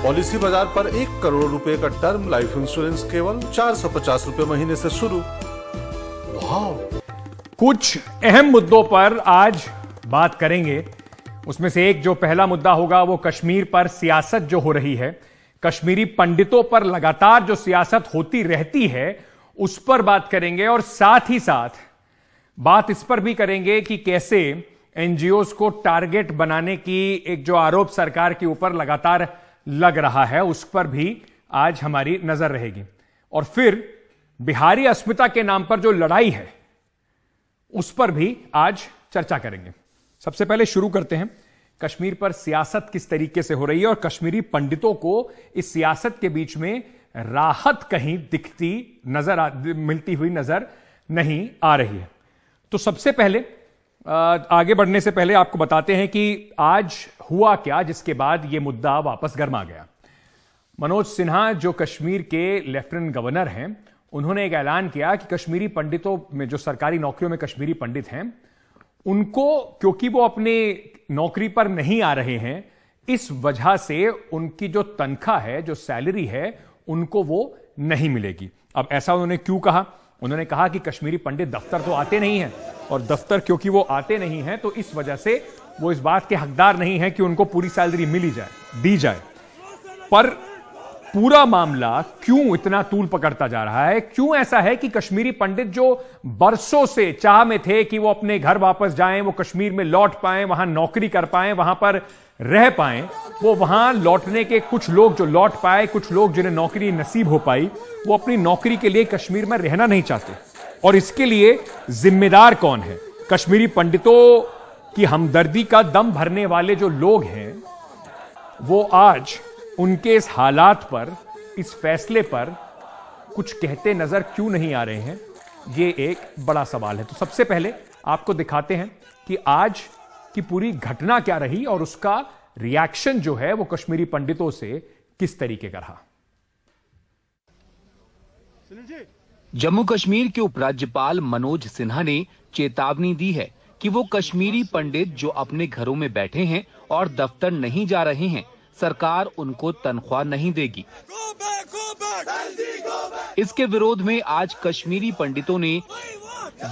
Policy बाजार पर 1 करोड़ रुपए का टर्म लाइफ इंश्योरेंस केवल 450 रुपए महीने से शुरू। वाह! कुछ अहम मुद्दों पर आज बात करेंगे। उसमें से एक जो पहला मुद्दा होगा वो कश्मीर पर सियासत जो हो रही है, कश्मीरी पंडितों पर लगातार जो सियासत होती रहती है उस पर बात करेंगे। और साथ ही साथ बात इस पर भी करेंगे कि कैसे एनजीओज को टारगेट बनाने की एक जो आरोप सरकार के ऊपर लगातार लग रहा है उस पर भी आज हमारी नजर रहेगी। और फिर बिहारी अस्मिता के नाम पर जो लड़ाई है उस पर भी आज चर्चा करेंगे। सबसे पहले शुरू करते हैं कश्मीर पर सियासत किस तरीके से हो रही है और कश्मीरी पंडितों को इस सियासत के बीच में राहत कहीं मिलती हुई नजर नहीं आ रही है। तो सबसे पहले आगे बढ़ने से पहले आपको बताते हैं कि आज हुआ क्या जिसके बाद यह मुद्दा वापस गर्मा गया। मनोज सिन्हा जो कश्मीर के लेफ्टिनेंट गवर्नर हैं, उन्होंने एक ऐलान किया कि कश्मीरी पंडितों में जो सरकारी नौकरियों में कश्मीरी पंडित हैं उनको, क्योंकि वो अपने नौकरी पर नहीं आ रहे हैं, इस वजह से उनकी जो तनख्वाह है, जो सैलरी है, उनको वो नहीं मिलेगी। अब ऐसा उन्होंने क्यों कहा? उन्होंने कहा कि कश्मीरी पंडित दफ्तर तो आते नहीं हैं और दफ्तर क्योंकि वो आते नहीं हैं तो इस वजह से वो इस बात के हकदार नहीं है कि उनको पूरी सैलरी दी जाए। पर पूरा मामला क्यों इतना तूल पकड़ता जा रहा है? क्यों ऐसा है कि कश्मीरी पंडित जो बरसों से चाह में थे कि वो अपने घर वापस जाएं, वो कश्मीर में लौट पाएं, वहां नौकरी कर पाएं, वहां पर रह पाएं, वो वहां लौटने के कुछ लोग जो लौट पाए, कुछ लोग जिन्हें नौकरी नसीब हो पाई, वो अपनी नौकरी के लिए कश्मीर में रहना नहीं चाहते। और इसके लिए जिम्मेदार कौन है? कश्मीरी पंडितों की हमदर्दी का दम भरने वाले जो लोग हैं वो आज उनके इस हालात पर, इस फैसले पर कुछ कहते नजर क्यों नहीं आ रहे हैं? ये एक बड़ा सवाल है। तो सबसे पहले आपको दिखाते हैं कि आज की पूरी घटना क्या रही और उसका रिएक्शन जो है वो कश्मीरी पंडितों से किस तरीके का रहा। जम्मू कश्मीर के उपराज्यपाल मनोज सिन्हा ने चेतावनी दी है कि वो कश्मीरी पंडित जो अपने घरों में बैठे हैं और दफ्तर नहीं जा रहे हैं, सरकार उनको तनख्वाह नहीं देगी। इसके विरोध में आज कश्मीरी पंडितों ने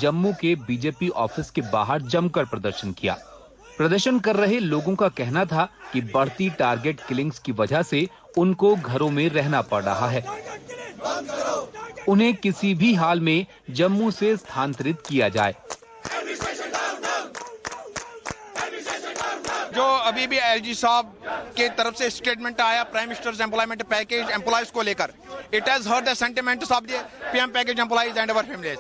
जम्मू के बीजेपी ऑफिस के बाहर जमकर प्रदर्शन किया। प्रदर्शन कर रहे लोगों का कहना था कि बढ़ती टारगेट किलिंग्स की वजह से उनको घरों में रहना पड़ रहा है। उन्हें किसी भी हाल में जम्मू से स्थानांतरित किया जाए। जो अभी भी एलजी साहब के तरफ से स्टेटमेंट आया prime minister's employment package employees को लेकर, it has hurt the sentiments of the PM package employees and our families.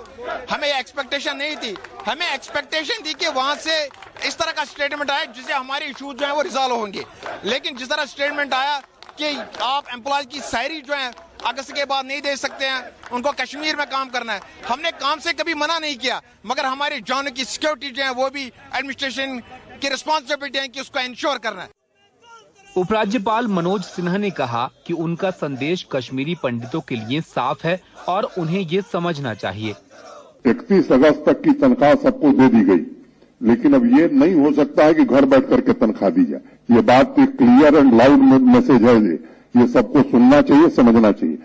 हमें एक्सपेक्टेशन नहीं थी, हमें एक्सपेक्टेशन थी कि वहां से इस तरह का स्टेटमेंट आए जिससे हमारे इश्यूज जो है वो रिजॉल्व होंगे। लेकिन जिस तरह स्टेटमेंट आया कि आप एम्प्लॉयज की सैलरी जो है अगस्त के बाद नहीं दे सकते हैं, उनको कश्मीर में काम करना है। हमने काम से कभी मना नहीं किया, मगर हमारी जान की सिक्योरिटी जो है वो भी एडमिनिस्ट्रेशन की रिस्पॉन्सिबिलिटी है कि उसको इंश्योर करना है। उपराज्यपाल मनोज सिन्हा ने कहा कि उनका संदेश कश्मीरी पंडितों के लिए साफ है और उन्हें ये समझना चाहिए। 31 अगस्त तक की तनख्वाह सबको दे दी गई, लेकिन अब ये नहीं हो सकता है कि घर बैठ करके तनख्वाह दी जाए। ये बात एक क्लियर एंड लाउड मैसेज है, ये सबको सुनना चाहिए, समझना चाहिए।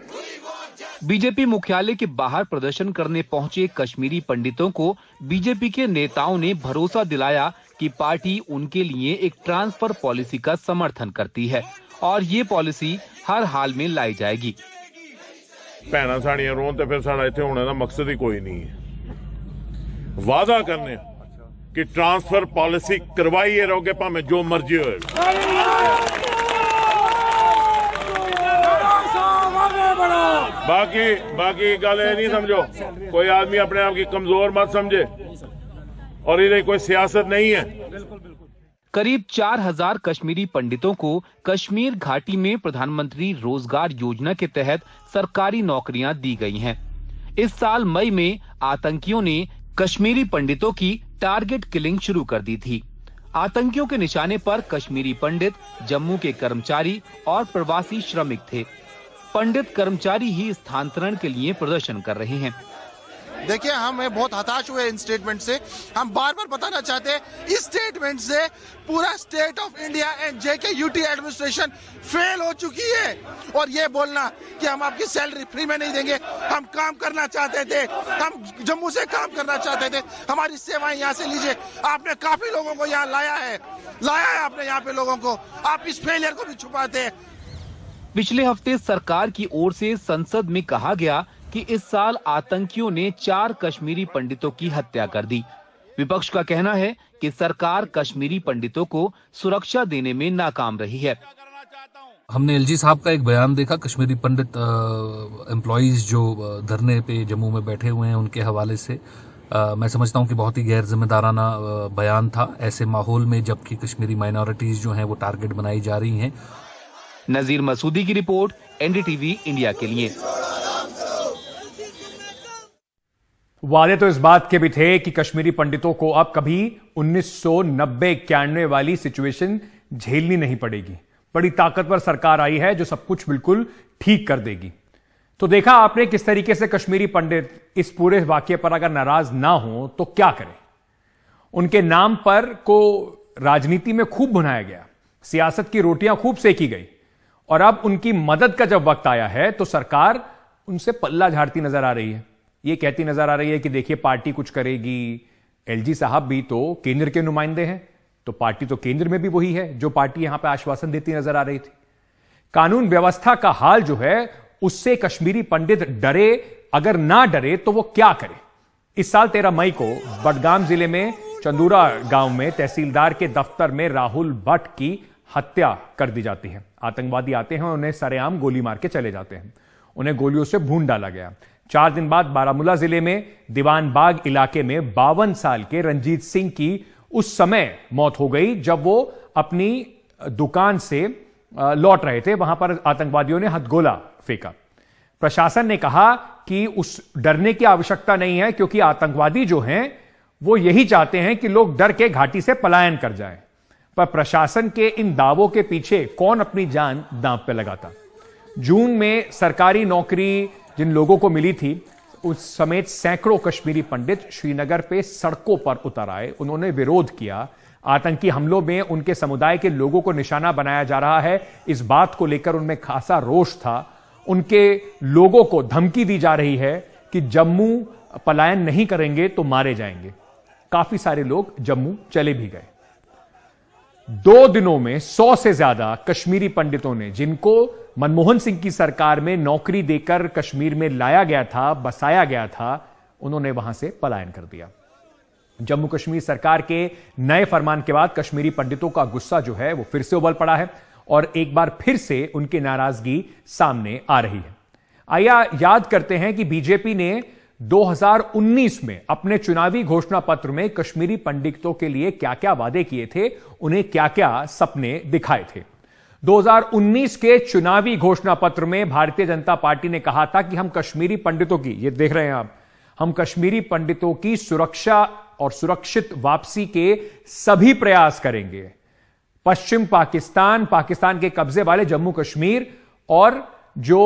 बीजेपी मुख्यालय के बाहर प्रदर्शन करने पहुंचे कश्मीरी पंडितों को बीजेपी के नेताओं ने भरोसा दिलाया कि पार्टी उनके लिए एक ट्रांसफर पॉलिसी का समर्थन करती है और ये पॉलिसी हर हाल में लाई जाएगी। भैणां साड़ियां रोन ते फिर साडा इत्थे होने दा मकसद ही कोई नहीं है। वादा करने कि ट्रांसफर पॉलिसी करवाइए रहोगे भावें जो मर्जी होए। बाकी गल नहीं समझो, कोई आदमी अपने आप की कमजोर मत समझे और ये कोई सियासत नहीं है। करीब 4000 कश्मीरी पंडितों को कश्मीर घाटी में प्रधानमंत्री रोजगार योजना के तहत सरकारी नौकरियां दी गई हैं। इस साल मई में आतंकियों ने कश्मीरी पंडितों की टारगेट किलिंग शुरू कर दी थी। आतंकियों के निशाने पर कश्मीरी पंडित, जम्मू के कर्मचारी और प्रवासी श्रमिक थे। पंडित कर्मचारी ही स्थानांतरण के लिए प्रदर्शन कर रहे हैं। देखिए, हम बहुत हताश हुए इन स्टेटमेंट से। हम बार बार बताना चाहते हैं, इस स्टेटमेंट से पूरा state of India and JK UT administration fail हो चुकी है। और ये बोलना कि हम आपकी सैलरी फ्री में नहीं देंगे, हम काम करना चाहते थे, हम जम्मू से काम करना चाहते थे, हमारी सेवाएं यहाँ से लीजिए। आपने काफी लोगों को यहाँ लाया है आपने यहाँ पे लोगों को, आप इस फेलियर को भी छुपाते हैं। पिछले हफ्ते सरकार की ओर से संसद में कहा गया कि इस साल आतंकियों ने 4 कश्मीरी पंडितों की हत्या कर दी। विपक्ष का कहना है कि सरकार कश्मीरी पंडितों को सुरक्षा देने में नाकाम रही है। हमने एलजी साहब का एक बयान देखा, कश्मीरी पंडित एम्प्लॉइज जो धरने पे जम्मू में बैठे हुए हैं उनके हवाले से। मैं समझता हूं कि बहुत ही गैर जिम्मेदाराना बयान था ऐसे माहौल में, जबकि कश्मीरी माइनॉरिटीज जो हैं वो टारगेट बनाई जा रही हैं। नजीर मसूदी की रिपोर्ट, एनडीटीवी इंडिया के लिए। वादे तो इस बात के भी थे कि कश्मीरी पंडितों को अब कभी 1990-91 वाली सिचुएशन झेलनी नहीं पड़ेगी। बड़ी ताकतवर सरकार आई है जो सब कुछ बिल्कुल ठीक कर देगी। तो देखा आपने किस तरीके से कश्मीरी पंडित इस पूरे वाकये पर अगर नाराज ना हो तो क्या करें। उनके नाम पर को राजनीति में खूब भुनाया गया, सियासत की रोटियां खूब सेकी गई, और अब उनकी मदद का जब वक्त आया है तो सरकार उनसे पल्ला झाड़ती नजर आ रही है। ये कहती नजर आ रही है कि देखिए पार्टी कुछ करेगी। एलजी साहब भी तो केंद्र के नुमाइंदे हैं, तो पार्टी तो केंद्र में भी वही है जो पार्टी यहां पे आश्वासन देती नजर आ रही थी। कानून व्यवस्था का हाल जो है उससे कश्मीरी पंडित डरे, अगर ना डरे तो वो क्या करे। इस साल 13 मई को बडगाम जिले में चंदूरा गांव में तहसीलदार के दफ्तर में राहुल भट्ट की हत्या कर दी जाती है। आतंकवादी आते हैं, उन्हें सरेआम गोली मार के चले जाते हैं, उन्हें गोलियों से भून डाला गया। 4 दिन बाद बारामूला जिले में दीवान बाग इलाके में 52 साल के रंजीत सिंह की उस समय मौत हो गई जब वो अपनी दुकान से लौट रहे थे। वहां पर आतंकवादियों ने हथगोला फेंका। प्रशासन ने कहा कि उस डरने की आवश्यकता नहीं है, क्योंकि आतंकवादी जो हैं वो यही चाहते हैं कि लोग डर के घाटी से पलायन कर जाएं। पर प्रशासन के इन दावों के पीछे कौन अपनी जान दांव पे लगाता। जून में सरकारी नौकरी जिन लोगों को मिली थी उस समेत सैकड़ों कश्मीरी पंडित श्रीनगर पे सड़कों पर उतर आए। उन्होंने विरोध किया। आतंकी हमलों में उनके समुदाय के लोगों को निशाना बनाया जा रहा है, इस बात को लेकर उनमें खासा रोष था। उनके लोगों को धमकी दी जा रही है कि जम्मू पलायन नहीं करेंगे तो मारे जाएंगे। काफी सारे लोग जम्मू चले भी गए। 2 दिनों में 100 से ज्यादा कश्मीरी पंडितों ने, जिनको मनमोहन सिंह की सरकार में नौकरी देकर कश्मीर में लाया गया था, बसाया गया था, उन्होंने वहां से पलायन कर दिया। जम्मू कश्मीर सरकार के नए फरमान के बाद कश्मीरी पंडितों का गुस्सा जो है वो फिर से उबल पड़ा है और एक बार फिर से उनकी नाराजगी सामने आ रही है। आइए याद करते हैं कि बीजेपी ने 2019 में अपने चुनावी घोषणा पत्र में कश्मीरी पंडितों के लिए क्या क्या वादे किए थे, उन्हें क्या क्या सपने दिखाए थे। 2019 के चुनावी घोषणा पत्र में भारतीय जनता पार्टी ने कहा था कि हम कश्मीरी पंडितों की, ये देख रहे हैं आप, हम कश्मीरी पंडितों की सुरक्षा और सुरक्षित वापसी के सभी प्रयास करेंगे। पश्चिम पाकिस्तान, पाकिस्तान के कब्जे वाले जम्मू कश्मीर और जो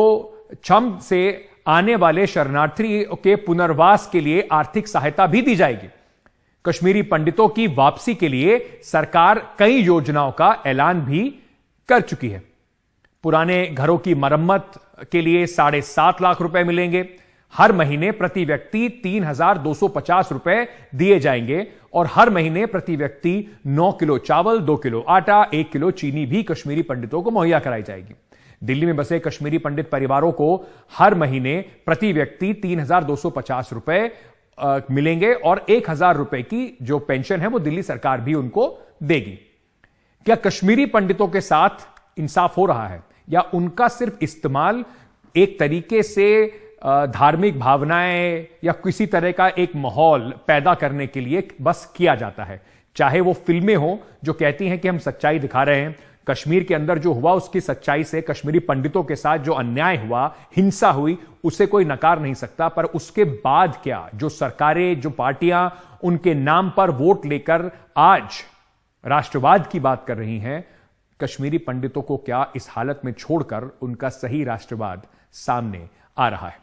छम से आने वाले शरणार्थियों के पुनर्वास के लिए आर्थिक सहायता भी दी जाएगी। कश्मीरी पंडितों की वापसी के लिए सरकार कई योजनाओं का ऐलान भी कर चुकी है। पुराने घरों की मरम्मत के लिए 7.5 लाख रुपए मिलेंगे। हर महीने प्रति व्यक्ति 3,250 रुपए दिए जाएंगे और हर महीने प्रति व्यक्ति 9 किलो चावल, 2 किलो आटा, 1 किलो चीनी भी कश्मीरी पंडितों को मुहैया कराई जाएगी। दिल्ली में बसे कश्मीरी पंडित परिवारों को हर महीने प्रति व्यक्ति 3,250 रुपए मिलेंगे और 1,000 रुपए की जो पेंशन है वो दिल्ली सरकार भी उनको देगी। क्या कश्मीरी पंडितों के साथ इंसाफ हो रहा है या उनका सिर्फ इस्तेमाल एक तरीके से धार्मिक भावनाएं या किसी तरह का एक माहौल पैदा करने के लिए बस किया जाता है? चाहे वो फिल्में हो जो कहती हैं कि हम सच्चाई दिखा रहे हैं, कश्मीर के अंदर जो हुआ उसकी सच्चाई से कश्मीरी पंडितों के साथ जो अन्याय हुआ, हिंसा हुई, उसे कोई नकार नहीं सकता। पर उसके बाद क्या, जो सरकारें, जो पार्टियां उनके नाम पर वोट लेकर आज राष्ट्रवाद की बात कर रही हैं, कश्मीरी पंडितों को क्या इस हालत में छोड़कर उनका सही राष्ट्रवाद सामने आ रहा है?